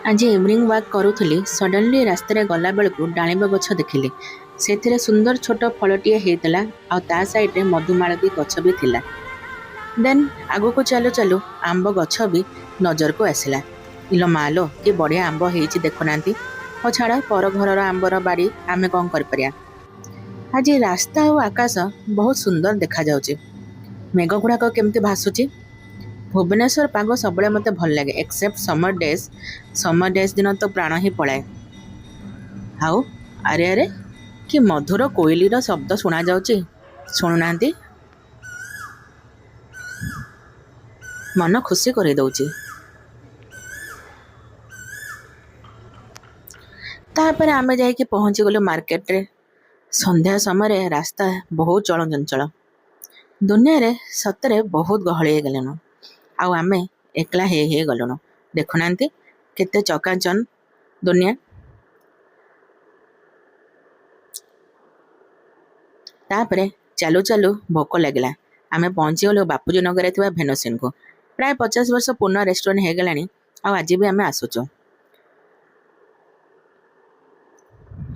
आज इवनिंग वाक करूली सडनली रास्तार गला बेलू डाणिब गछ देखिली से सुंदर छोट फलटे होता आ ता साइड मधुमालती गछ भी थिला। देन आगु को चलु चलु आंब गछ भी नजर को आसला। इलो मालो कि बढ़िया आंब होती देखुना और छाड़ पर घर आंबर बाड़ी आमे कौन कर। आज रास्ता और आकाश बहुत सुंदर देखा जाउची। मेघ गुड़ाक केमती भासुची। भुवनेश्वर पाग सब मत भल लगे एक्सेप्ट समर डेज दिन तो प्राण ही पलाए। हाउ अरे अरे कि मधुर कोइलीर शब्द शुणा जाउची। शुणुना मन खुशी कर दउची। तापर आमे जाइके पहुँची गलु मार्केट रे। संध्या समय रास्ता बहुत चल चंचल। दुनिया रे सतरे बहुत गहली गलेनु। आमे एकला हे गलुनु। देखुना केते चकाचन दुनिया। तापरे चालू चालू भोक लगिला। आमे पहुँची गलु बापूजी नगर भेनुसिन को। प्राय 50 वर्ष पूर्ण रेस्टोरेंट हो गलानी। आज भी आमे आसुचु।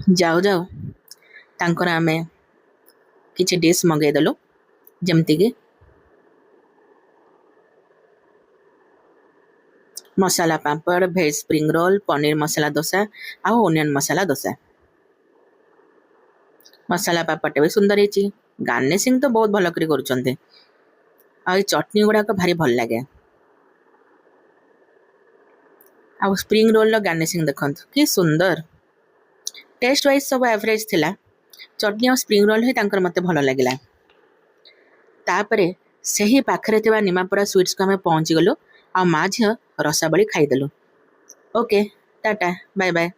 जाऊ जाऊ तांकर आमे किछि डिश मंगाई देलु जेमती कि मसाला पापड़, भेज स्प्रिंग रोल, पनीर मसाला डोसा आ ओनियन मसाला डोसा। मसाला पापड़ भी सुंदर है। गार्निशिंग तो बहुत भल कर चटनी गुड़ाक भारी भल लगे। आ स्प्रिंग रोल गार्निशिंग देखो कि सुंदर। टेस्ट वाइज सब एवरेज थिला। चटनी और स्प्रिंग रोल ही तांकर मते भल लगिला। तापरे सही पाखरे थिबा निमापड़ा स्वीट्स को हमें पहुंची गलु आ माँ झील रसाबली खाईदेलु। Okay tata bye bye.